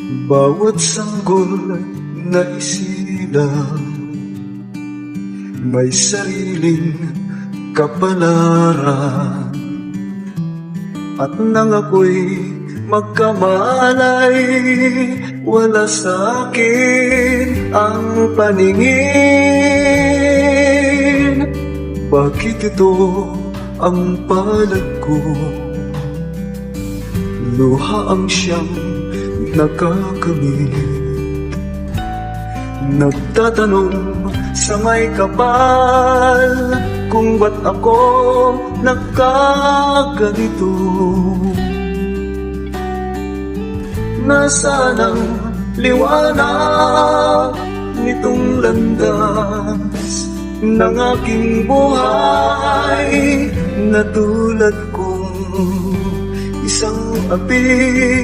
Bawat sanggol na isilang may sariling kapalaran. At nang ako'y magkamalay, wala sa akin ang paningin. Bakit ito ang palad ko? Luha ang siyang nakakamit. Nagtatanong sa may kapal kung ba't ako nagkaganito. Nasaan ang liwanag nitong landas ng aking buhay, na tulad kong isang api